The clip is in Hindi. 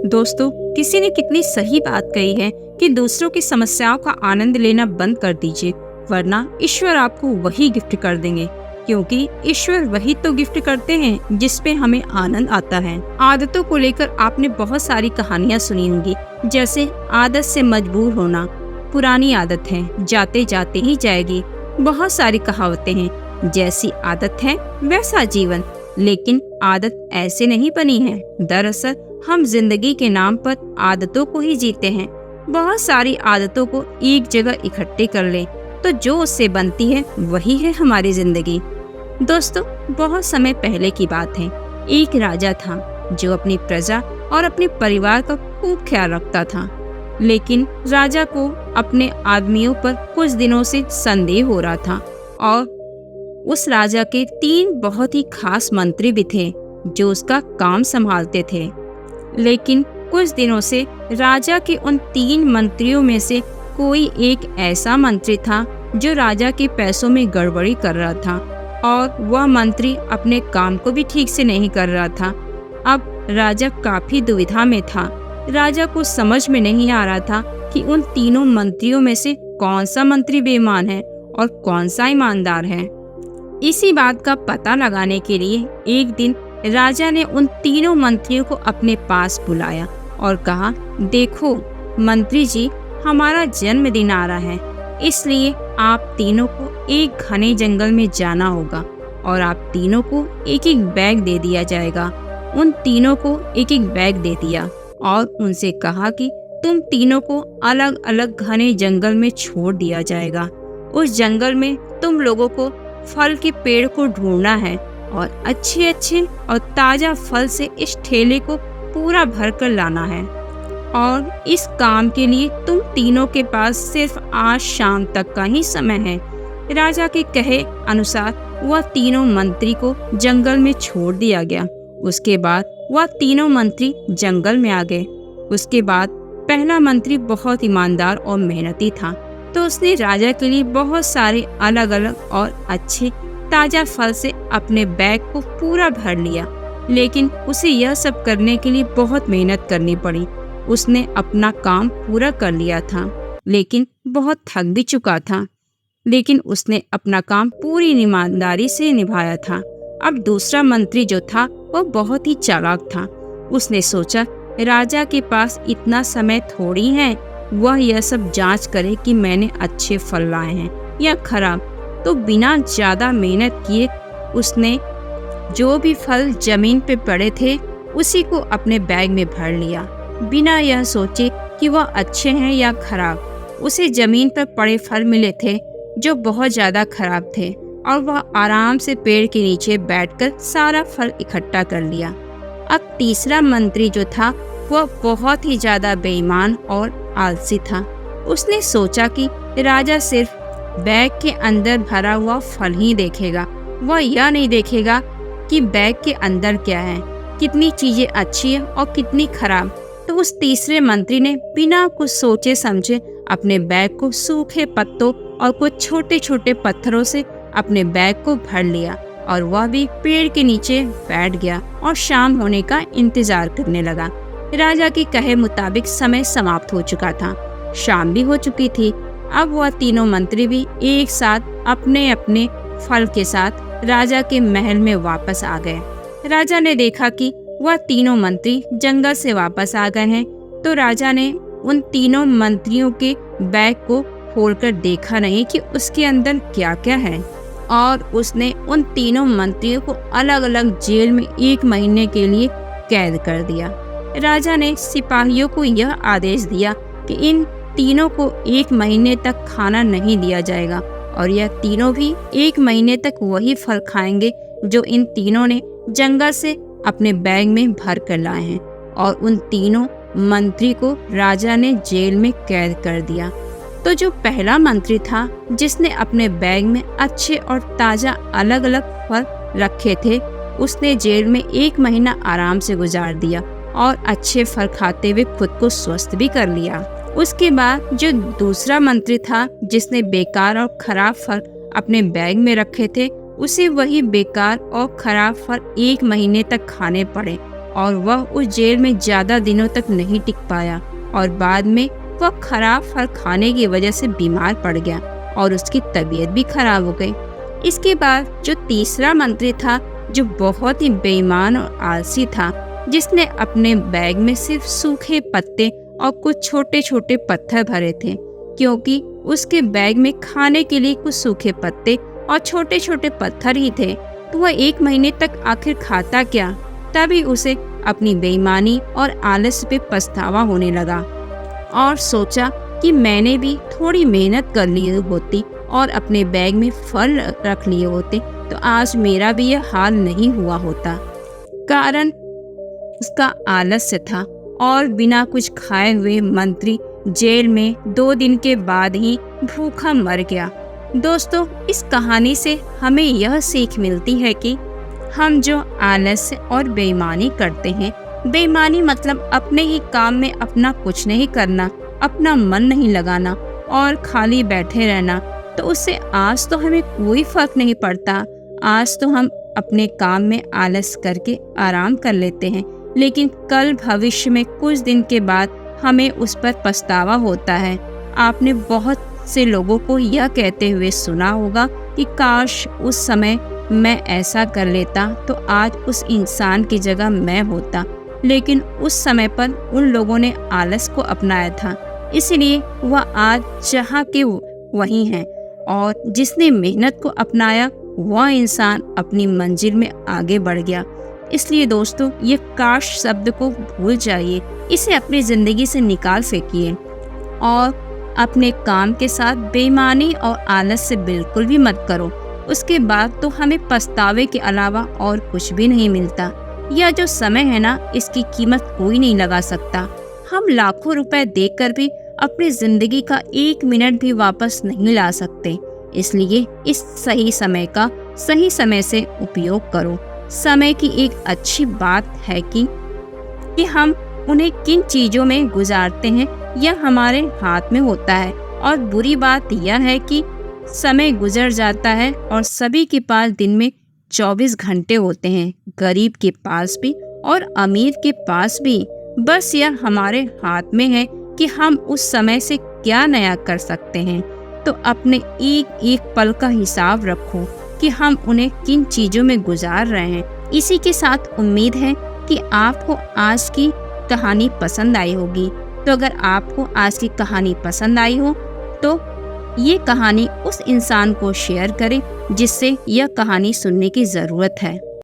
दोस्तों, किसी ने कितनी सही बात कही है कि दूसरों की समस्याओं का आनंद लेना बंद कर दीजिए, वरना ईश्वर आपको वही गिफ्ट कर देंगे। क्योंकि ईश्वर वही तो गिफ्ट करते हैं जिस पे हमें आनंद आता है। आदतों को लेकर आपने बहुत सारी कहानियाँ सुनी होंगी, जैसे आदत से मजबूर होना, पुरानी आदत है जाते जाते ही जाएगी। बहुत सारी कहावतें हैं, जैसी आदत है वैसा जीवन। लेकिन आदत ऐसे नहीं बनी है। दरअसल हम जिंदगी के नाम पर आदतों को ही जीते हैं। बहुत सारी आदतों को एक जगह इकट्ठे कर लें तो जो उससे बनती है वही है हमारी जिंदगी। दोस्तों, बहुत समय पहले की बात है। एक राजा था जो अपनी प्रजा और अपने परिवार का खूब ख्याल रखता था। लेकिन राजा को अपने आदमियों पर कुछ दिनों से संदेह हो रहा था और उस राजा के 3 बहुत ही खास मंत्री भी थे जो उसका काम संभालते थे। लेकिन कुछ दिनों से राजा के उन 3 मंत्रियों में से कोई एक ऐसा मंत्री था जो राजा के पैसों में गड़बड़ी कर रहा था और वह मंत्री अपने काम को भी ठीक से नहीं कर रहा था। अब राजा काफी दुविधा में था। राजा को समझ में नहीं आ रहा था कि उन तीनों मंत्रियों में से कौन सा मंत्री बेईमान है और कौन सा ईमानदार है। इसी बात का पता लगाने के लिए एक दिन राजा ने उन तीनों मंत्रियों को अपने पास बुलाया और कहा, देखो मंत्री जी, हमारा जन्मदिन आ रहा है, इसलिए आप तीनों को एक घने जंगल में जाना होगा और आप तीनों को एक एक बैग दे दिया जाएगा। उन तीनों को एक एक बैग दे दिया और उनसे कहा कि तुम तीनों को अलग अलग घने जंगल में छोड़ दिया जाएगा। उस जंगल में तुम लोगों को फल के पेड़ को ढूंढना है और अच्छे अच्छे और ताजा फल से इस ठेले को पूरा भर कर लाना है। और इस काम के लिए तुम तीनों के पास सिर्फ आज शाम तक का ही समय है। राजा के कहे अनुसार वह तीनों मंत्री को जंगल में छोड़ दिया गया। उसके बाद वह तीनों मंत्री जंगल में आ गए। उसके बाद पहला मंत्री बहुत ईमानदार और मेहनती था, तो उसने राजा के लिए बहुत सारे अलग अलग और अच्छे ताजा फल से अपने बैग को पूरा भर लिया। लेकिन उसे यह सब करने के लिए बहुत मेहनत करनी पड़ी। उसने अपना काम पूरा कर लिया था, लेकिन बहुत थक भी चुका था। लेकिन उसने अपना काम पूरी ईमानदारी से निभाया था। अब दूसरा मंत्री जो था वह बहुत ही चालाक था। उसने सोचा, राजा के पास इतना समय थोड़ी है, वह यह सब जांच करे कि मैंने अच्छे फल लाए हैं या खराब। तो बिना ज्यादा मेहनत किए उसने जो भी फल जमीन पे पड़े थे उसी को अपने बैग में भर लिया, बिना यह सोचे कि वह अच्छे हैं या खराब। उसे जमीन पर पड़े फल मिले थे जो बहुत ज्यादा खराब थे और वह आराम से पेड़ के नीचे बैठकर सारा फल इकट्ठा कर लिया। अब तीसरा मंत्री जो था वह बहुत ही ज्यादा बेईमान और आलसी था। उसने सोचा कि राजा सिर्फ बैग के अंदर भरा हुआ फल ही देखेगा, वह यह नहीं देखेगा कि बैग के अंदर क्या है, कितनी चीजें अच्छी है और कितनी खराब। तो उस तीसरे मंत्री ने बिना कुछ सोचे समझे अपने बैग को सूखे पत्तों और कुछ छोटे छोटे पत्थरों से अपने बैग को भर लिया और वह भी पेड़ के नीचे बैठ गया और शाम होने का इंतजार करने लगा। राजा के कहे मुताबिक समय समाप्त हो चुका था, शाम भी हो चुकी थी। अब वह तीनों मंत्री भी एक साथ अपने अपने फल के साथ राजा के महल में वापस आ गए। राजा ने देखा कि वह तीनों मंत्री जंगल से वापस आ गए हैं, तो राजा ने उन तीनों मंत्रियों के बैग को खोलकर देखा नहीं कि उसके अंदर क्या क्या है, और उसने उन तीनों मंत्रियों को अलग अलग जेल में 1 महीने के लिए कैद कर दिया। राजा ने सिपाहियों को यह आदेश दिया कि इन तीनों को 1 महीने तक खाना नहीं दिया जाएगा और यह तीनों भी 1 महीने तक वही फल खाएंगे जो इन तीनों ने जंगल से अपने बैग में भर कर लाए हैं। और उन तीनों मंत्री को राजा ने जेल में कैद कर दिया। तो जो पहला मंत्री था जिसने अपने बैग में अच्छे और ताजा अलग अलग फल रखे थे, उसने जेल में 1 महीना आराम से गुजार दिया और अच्छे फल खाते हुए खुद को स्वस्थ भी कर लिया। उसके बाद जो दूसरा मंत्री था जिसने बेकार और खराब फल अपने बैग में रखे थे, उसे वही बेकार और खराब फल 1 महीने तक खाने पड़े और वह उस जेल में ज़्यादा दिनों तक नहीं टिक पाया और बाद में वह खराब फल खाने की वजह से बीमार पड़ गया और उसकी तबीयत भी खराब हो गई। इसके बाद जो तीसरा मंत्री था, जो बहुत ही बेईमान और आलसी था, जिसने अपने बैग में सिर्फ सूखे पत्ते और कुछ छोटे छोटे पत्थर भरे थे, क्योंकि उसके बैग में खाने के लिए कुछ सूखे पत्ते और छोटे छोटे पत्थर ही थे, तो वह 1 महीने तक आखिर खाता क्या। तभी उसे अपनी बेईमानी और आलस पे पछतावा होने लगा और सोचा कि मैंने भी थोड़ी मेहनत कर ली होती और अपने बैग में फल रख लिए होते तो आज मेरा भी यह हाल नहीं हुआ होता। कारण उसका आलस्य था और बिना कुछ खाए हुए मंत्री जेल में 2 दिन के बाद ही भूखा मर गया। दोस्तों, इस कहानी से हमें यह सीख मिलती है कि हम जो आलस्य और बेईमानी करते हैं, बेईमानी मतलब अपने ही काम में अपना कुछ नहीं करना, अपना मन नहीं लगाना और खाली बैठे रहना, तो उससे आज तो हमें कोई फर्क नहीं पड़ता। आज तो हम अपने काम में आलस करके आराम कर लेते हैं, लेकिन कल भविष्य में कुछ दिन के बाद हमें उस पर पछतावा होता है। आपने बहुत से लोगों को यह कहते हुए सुना होगा कि काश उस समय मैं ऐसा कर लेता तो आज उस इंसान की जगह मैं होता, लेकिन उस समय पर उन लोगों ने आलस को अपनाया था, इसलिए वह आज जहाँ के वहीं हैं, और जिसने मेहनत को अपनाया वह इंसान अपनी मंजिल में आगे बढ़ गया। इसलिए दोस्तों, ये काश शब्द को भूल जाइए, इसे अपनी ज़िंदगी से निकाल फेंकिए और अपने काम के साथ बेईमानी और आलस से बिल्कुल भी मत करो। उसके बाद तो हमें पछतावे के अलावा और कुछ भी नहीं मिलता। यह जो समय है ना, इसकी कीमत कोई नहीं लगा सकता। हम लाखों रुपए देकर भी अपनी जिंदगी का 1 मिनट भी वापस नहीं ला सकते। इसलिए इस सही समय का सही समय से उपयोग करो। समय की एक अच्छी बात है कि हम उन्हें किन चीज़ों में गुजारते हैं यह हमारे हाथ में होता है, और बुरी बात यह है कि समय गुजर जाता है और सभी के पास दिन में 24 घंटे होते हैं, गरीब के पास भी और अमीर के पास भी। बस यह हमारे हाथ में है कि हम उस समय से क्या नया कर सकते हैं। तो अपने एक एक पल का हिसाब रखो कि हम उन्हें किन चीज़ों में गुजार रहे हैं। इसी के साथ उम्मीद है कि आपको आज की कहानी पसंद आई होगी। तो अगर आपको आज की कहानी पसंद आई हो तो ये कहानी उस इंसान को शेयर करें जिससे यह कहानी सुनने की ज़रूरत है।